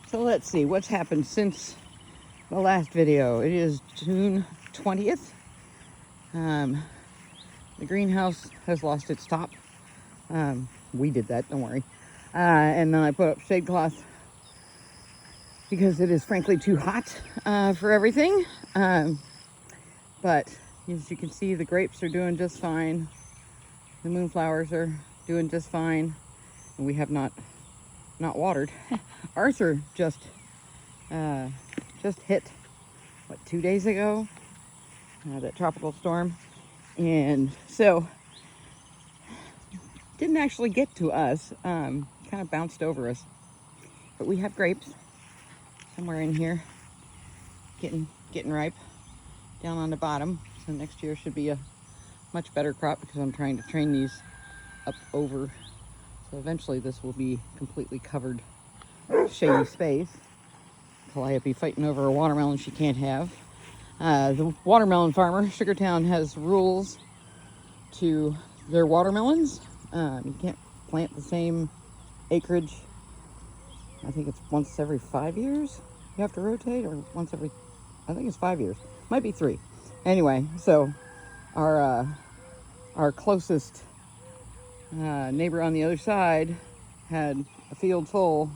So let's see what's happened since the last video. It is June 20th. The greenhouse has lost its top. We did that, don't worry. And then I put up shade cloth because it is frankly too hot for everything. But as you can see, the grapes are doing just fine. The moonflowers are doing just fine. And we have not watered. Arthur just hit, what, 2 days ago? That tropical storm. And so, didn't actually get to us. Kind of bounced over us. But we have grapes somewhere in here getting ripe down on the bottom. So next year should be a much better crop because I'm trying to train these up over. So eventually this will be completely covered shady space. Calliope fighting over a watermelon she can't have. The watermelon farmer, Sugartown, has rules to their watermelons. You can't plant the same acreage. I think it's once every 5 years you have to rotate, or once every, I think it's 5 years. Might be 3. Anyway, so our closest neighbor on the other side had a field full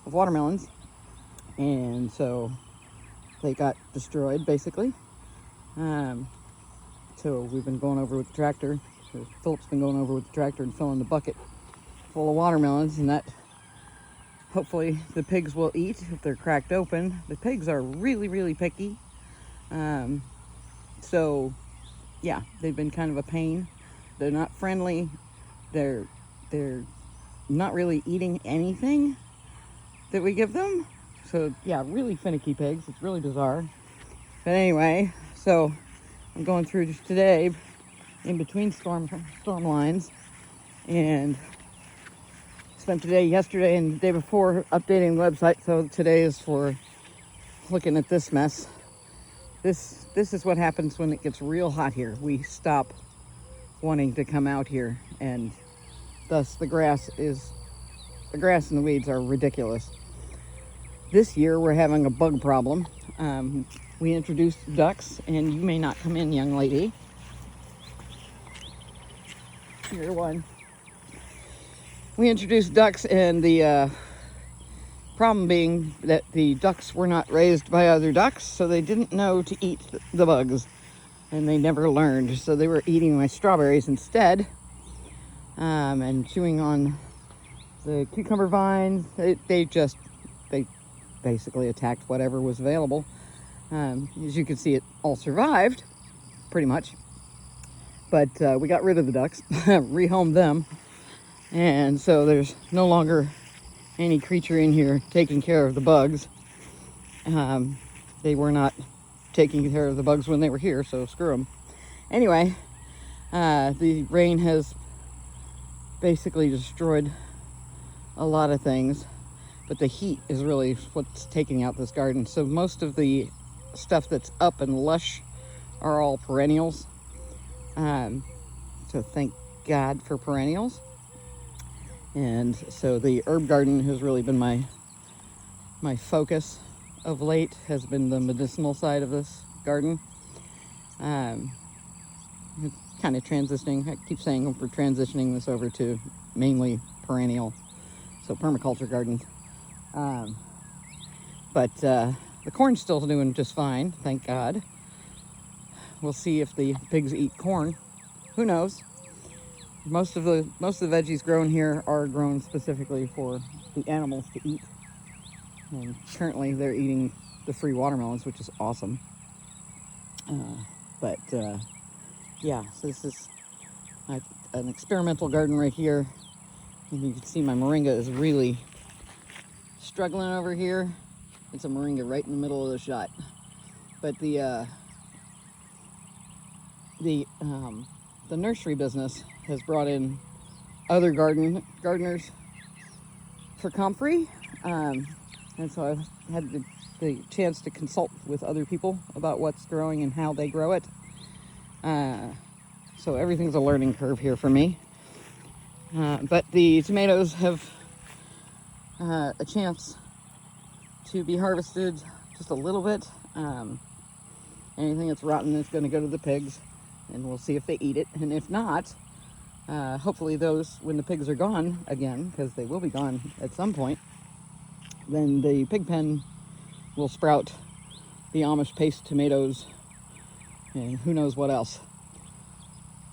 of watermelons, and so they got destroyed basically. So we've been going over with the tractor. Philip's been going over with the tractor and filling the bucket full of watermelons, and that hopefully the pigs will eat if they're cracked open. The pigs are really, really picky. So yeah, they've been kind of a pain. They're not friendly. They're not really eating anything that we give them. So yeah, really finicky pigs. It's really bizarre. But anyway, so I'm going through just today in between storm lines, and spent today, yesterday, and the day before updating the website. So today is for looking at this mess. This is what happens when it gets real hot here. We stop wanting to come out here, and thus the grass and the weeds are ridiculous. This year we're having a bug problem. We introduced ducks, and you may not come in, young lady. You're one. We introduced ducks, and the problem being that the ducks were not raised by other ducks, so they didn't know to eat the bugs, and they never learned. So they were eating my strawberries instead, and chewing on the cucumber vines. They basically attacked whatever was available. As you can see, it all survived, pretty much. But we got rid of the ducks, rehomed them, and so there's no longer any creature in here taking care of the bugs. They were not taking care of the bugs when they were here, so screw them. Anyway, the rain has basically destroyed a lot of things, but the heat is really what's taking out this garden. So most of the stuff that's up and lush are all perennials. So thank God for perennials. And so the herb garden has really been my focus of late, has been the medicinal side of this garden. Kind of transitioning, I keep saying we're transitioning this over to mainly perennial, so permaculture gardens. But the corn's still doing just fine, thank God. We'll see if the pigs eat corn. Who knows? Most of the veggies grown here are grown specifically for the animals to eat. And currently they're eating the free watermelons, which is awesome. Yeah, so this is an experimental garden right here. And you can see my moringa is really struggling over here. It's a moringa right in the middle of the shot. But the nursery business has brought in other gardeners for comfrey, and so I've had the chance to consult with other people about what's growing and how they grow it. So everything's a learning curve here for me. But the tomatoes have a chance to be harvested just a little bit. Anything that's rotten is going to go to the pigs, and we'll see if they eat it. And if not, hopefully those, when the pigs are gone again, because they will be gone at some point, then the pig pen will sprout the Amish paste tomatoes and who knows what else.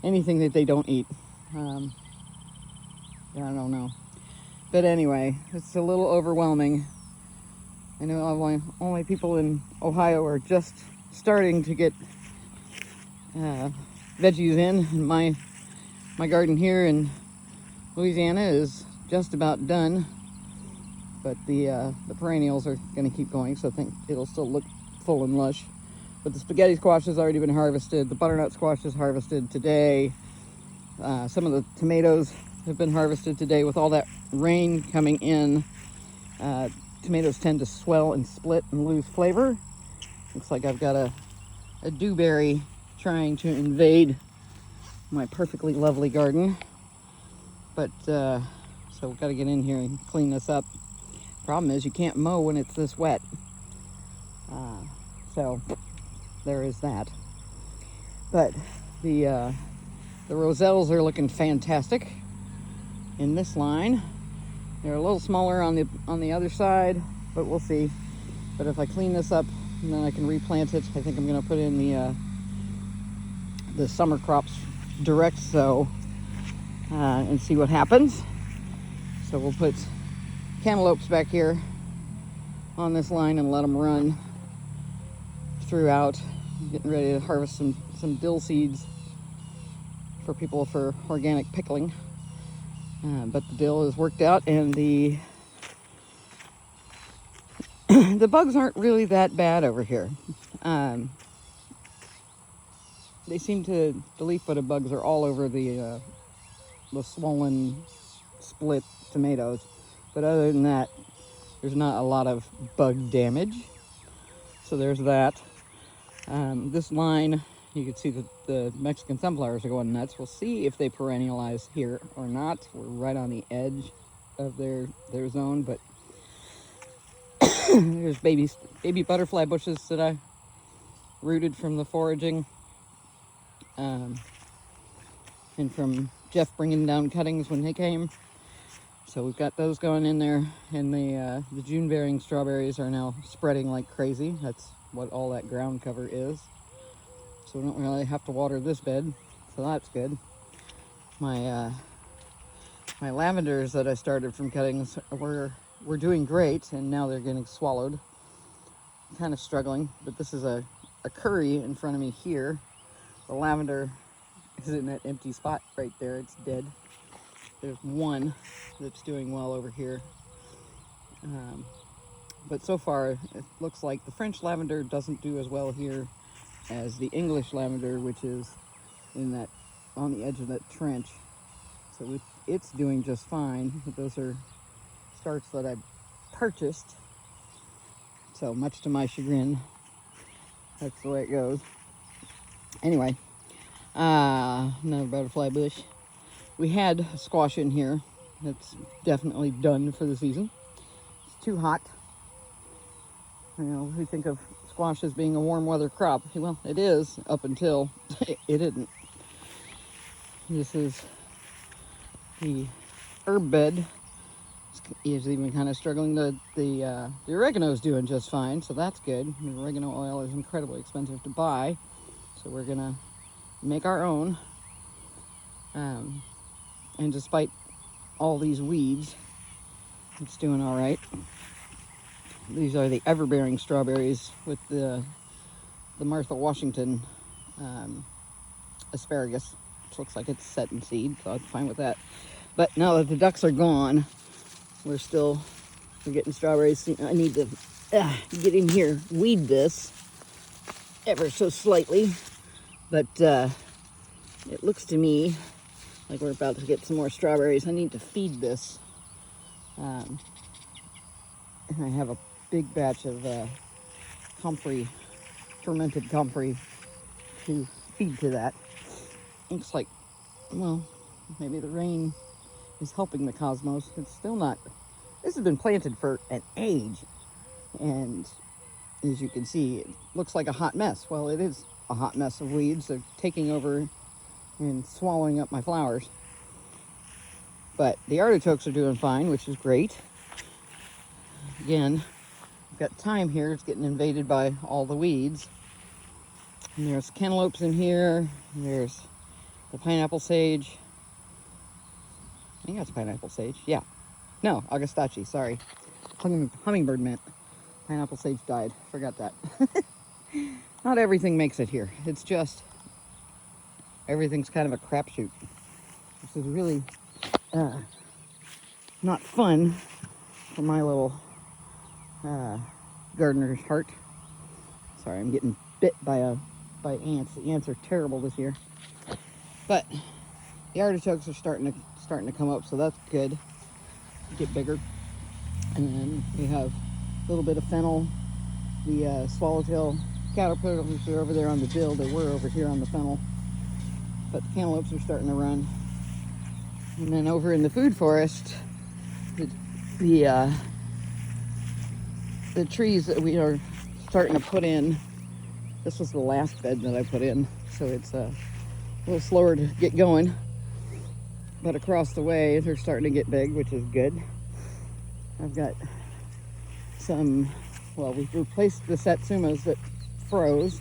Anything that they don't eat. I don't know. But anyway, it's a little overwhelming. I know only people in Ohio are just starting to get veggies in. And my garden here in Louisiana is just about done. But the perennials are going to keep going, so I think it'll still look full and lush. But the spaghetti squash has already been harvested. The butternut squash is harvested today. Some of the tomatoes have been harvested today. With all that rain coming in, tomatoes tend to swell and split and lose flavor. Looks like I've got a dewberry trying to invade my perfectly lovely garden. But so we've got to get in here and clean this up. Problem is you can't mow when it's this wet. So there is that. But the roselles are looking fantastic in this line. They're a little smaller on the other side, but we'll see. But if I clean this up, and then I can replant it. I think I'm going to put in the summer crops direct sow and see what happens. So we'll put cantaloupes back here on this line and let them run throughout. I'm getting ready to harvest some dill seeds for people for organic pickling. But the dill is worked out, and the the bugs aren't really that bad over here. They seem to, the leaf-footed bugs are all over the swollen, split tomatoes. But other than that, there's not a lot of bug damage. So there's that. This line, you can see that the Mexican sunflowers are going nuts. We'll see if they perennialize here or not. We're right on the edge of their zone, but there's baby butterfly bushes that I rooted from the foraging, and from Jeff bringing down cuttings when he came. So we've got those going in there, and the June-bearing strawberries are now spreading like crazy. That's what all that ground cover is. So we don't really have to water this bed, so that's good. My lavenders that I started from cuttings were doing great, and now they're getting swallowed. I'm kind of struggling, but this is a curry in front of me here. The lavender is in that empty spot right there. It's dead. There's one that's doing well over here. But so far, it looks like the French lavender doesn't do as well here as the English lavender, which is on the edge of that trench. So it's doing just fine. But those are starts that I purchased. So much to my chagrin, that's the way it goes. Anyway, another butterfly bush. We had squash in here. That's definitely done for the season. It's too hot. You know, we think of squash as being a warm weather crop. Well, it is up until it isn't. This is the herb bed. It's even kind of struggling. The oregano is doing just fine, so that's good. The oregano oil is incredibly expensive to buy, so we're gonna make our own. And despite all these weeds, it's doing all right. These are the everbearing strawberries with the Martha Washington asparagus, which looks like it's set in seed, so I'm fine with that. But now that the ducks are gone, we're getting strawberries. I need to get in here, weed this ever so slightly, but it looks to me like we're about to get some more strawberries. I need to feed this. And I have a big batch of comfrey, fermented comfrey to feed to that. Looks like, well, maybe the rain is helping the cosmos. It's still not, this has been planted for an age. And as you can see, it looks like a hot mess. Well, it is a hot mess of weeds. They're taking over and swallowing up my flowers. But the artichokes are doing fine, which is great. Again, I've got thyme here. It's getting invaded by all the weeds. And there's cantaloupes in here. There's the pineapple sage. I think that's pineapple sage. Yeah. No, Augustaceae, sorry. Hummingbird mint. Pineapple sage died. Forgot that. Not everything makes it here. It's just everything's kind of a crapshoot. This is really not fun for my little gardener's heart. Sorry, I'm getting bit by ants. The ants are terrible this year. But the artichokes are starting to come up, so that's good. Get bigger. And then we have a little bit of fennel. The swallowtail caterpillars are over there on the dill. They were over here on the fennel. But the cantaloupes are starting to run. And then over in the food forest, the trees that we are starting to put in. This was the last bed that I put in, so it's a little slower to get going. But across the way, they're starting to get big, which is good. I've got some, well, we've replaced the satsumas that froze.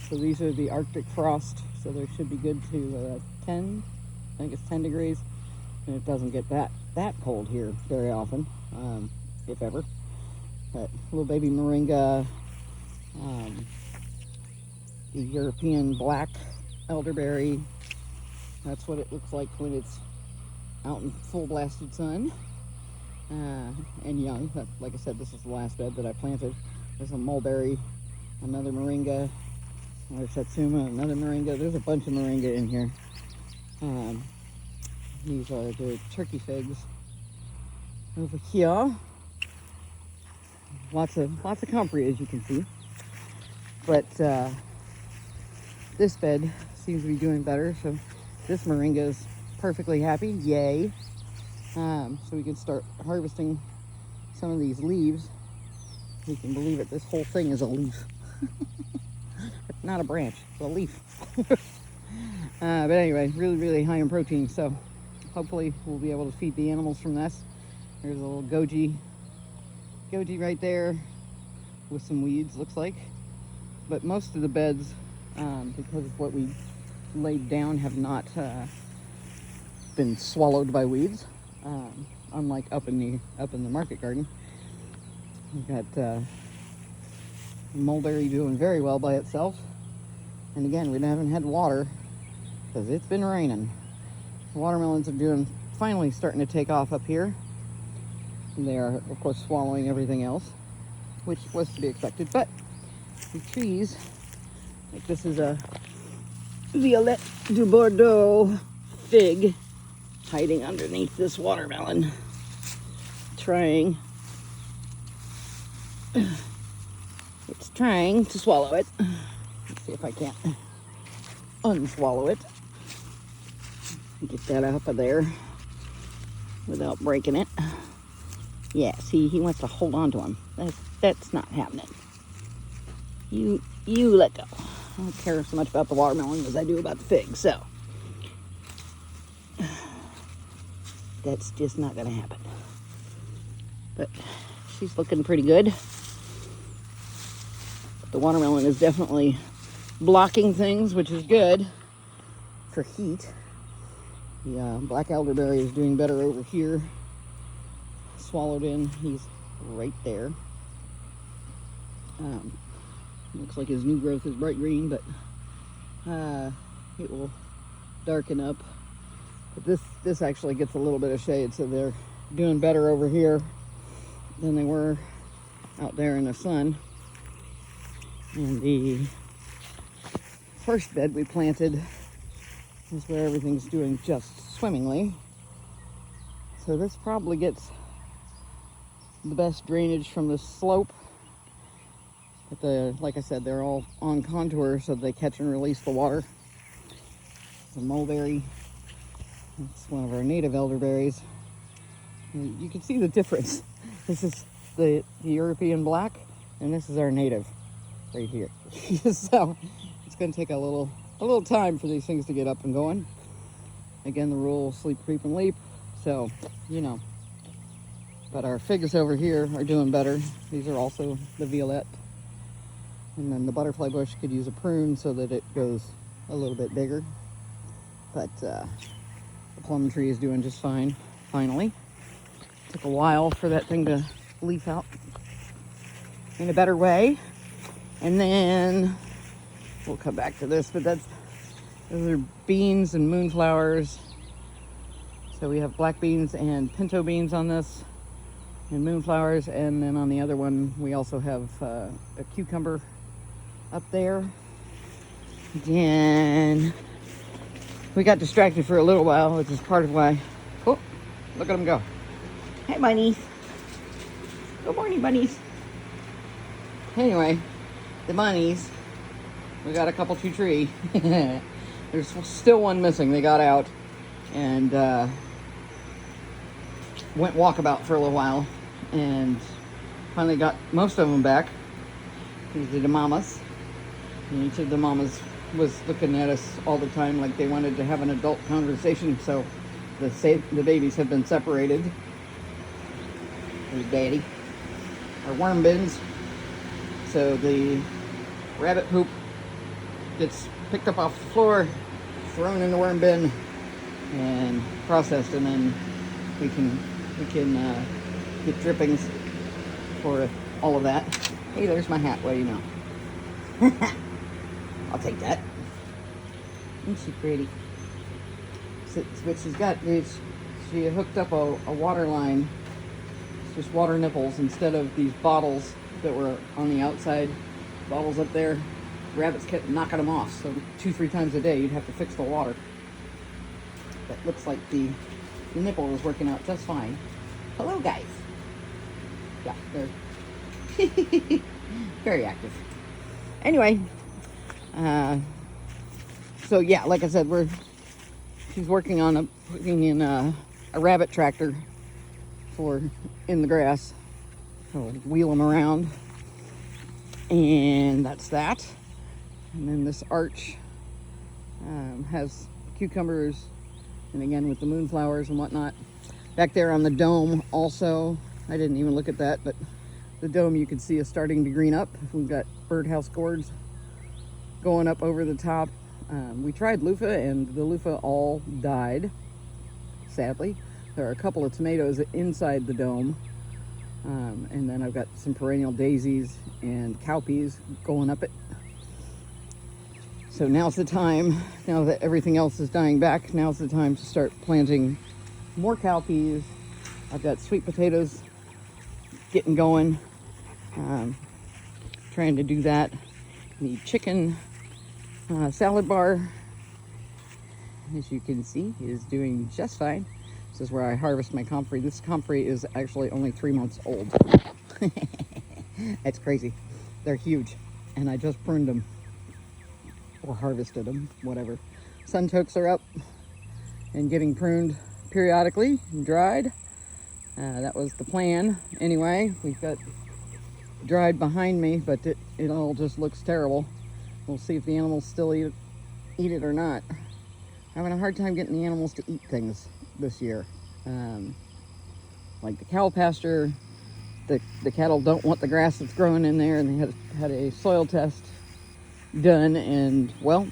So these are the Arctic frost. So they should be good to 10, I think it's 10 degrees. And it doesn't get that cold here very often, if ever. But little baby moringa, the European black elderberry. That's what it looks like when it's out in full blasted sun and young. But like I said, this is the last bed that I planted. There's a mulberry, another moringa, another satsuma, another moringa. There's a bunch of moringa in here. These are the turkey figs over here. Lots of comfrey, as you can see. But this bed seems to be doing better. So this moringa is perfectly happy. Yay! So we can start harvesting some of these leaves. You can believe it. This whole thing is a leaf. It's not a branch. It's a leaf. But anyway, really high in protein. So hopefully we'll be able to feed the animals from this. There's a little goji right there with some weeds, looks like. But most of the beds, because of what we laid down, have not been swallowed by weeds. Unlike up in the market garden. We've got mulberry doing very well by itself. And again, we haven't had water because it's been raining. The watermelons are finally starting to take off up here. And they are, of course, swallowing everything else, which was to be expected. But the trees, like this is a Violette du Bordeaux fig hiding underneath this watermelon, trying to swallow it. Let's see if I can't unswallow it. Get that out of there without breaking it. Yeah, see, he wants to hold on to him. That's not happening. You let go. I don't care so much about the watermelon as I do about the fig, so that's just not gonna happen. But she's looking pretty good. The watermelon is definitely blocking things, which is good for heat. The black elderberry is doing better over here. Swallowed in, he's right there. Looks like his new growth is bright green, but it will darken up. But this actually gets a little bit of shade, so they're doing better over here than they were out there in the sun. And the first bed we planted is where everything's doing just swimmingly. So this probably gets the best drainage from the slope. But like I said, they're all on contour, so they catch and release the water. The mulberry, it's one of our native elderberries. You can see the difference. This is the European black, And this is our native right here. So it's going to take a little time for these things to get up and going. Again, the rule, sleep, creep, and leap. So, you know. But our figs over here are doing better. These are also the violette. And then the butterfly bush could use a prune so that it goes a little bit bigger. But the plum tree is doing just fine, finally. Took a while for that thing to leaf out in a better way. And then we'll come back to this, but those are beans and moonflowers. So we have black beans and pinto beans on this, and moonflowers. And then on the other one, we also have a cucumber up there. Again, we got distracted for a little while, which is part of why. Oh, look at them go. Hey, bunnies. Good morning, bunnies. Anyway, the bunnies, we got a couple two tree. There's still one missing. They got out and went walkabout for a little while and finally got most of them back. These are the mamas. And each of the mamas was looking at us all the time like they wanted to have an adult conversation. So the babies have been separated. There's Daddy. Our worm bins. So the rabbit poop gets picked up off the floor, thrown in the worm bin, and processed, and then we can get drippings for all of that. Hey, there's my hat. What do you know? I'll take that. Isn't she pretty? So, what she's got is she hooked up a water line. It's just water nipples instead of these bottles that were on the outside. Bottles up there. Rabbits kept knocking them off. So 2-3 times a day you'd have to fix the water. That looks like the nipple is working out just fine. Hello, guys. Yeah, they're very active. Anyway, so yeah, like I said, she's working on putting in a rabbit tractor for in the grass. So wheel them around, and that's that. And then this arch has cucumbers, and again with the moonflowers and whatnot. Back there on the dome also, I didn't even look at that, but the dome you can see is starting to green up. We've got birdhouse gourds going up over the top. We tried loofah, and the loofah all died, sadly. There are a couple of tomatoes inside the dome. And then I've got some perennial daisies and cowpeas going up it. So now's the time, now that everything else is dying back, now's the time to start planting more cowpeas. I've got sweet potatoes getting going. Trying to do that. The chicken salad bar, as you can see, is doing just fine. This is where I harvest my comfrey. This comfrey is actually only 3 months old. That's crazy. They're huge, and I just pruned them or harvested them, whatever. Sunchokes are up and getting pruned periodically and dried. That was the plan. Anyway, we've got dried behind me, but it all just looks terrible. We'll see if the animals still eat it or not. I'm having a hard time getting the animals to eat things this year. Like the cow pasture, the cattle don't want the grass that's growing in there, and they had a soil test done, and well,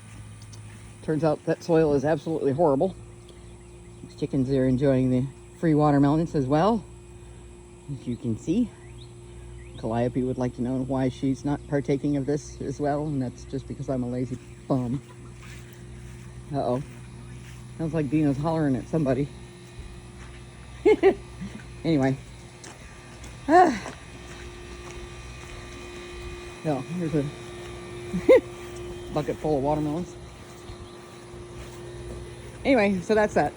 turns out that soil is absolutely horrible. These chickens are enjoying the free watermelons as well, as you can see. Calliope would like to know why she's not partaking of this as well, and that's just because I'm a lazy bum. Uh-oh. Sounds like Dina's hollering at somebody. Anyway. So, here's a bucket full of watermelons. Anyway, so that's that.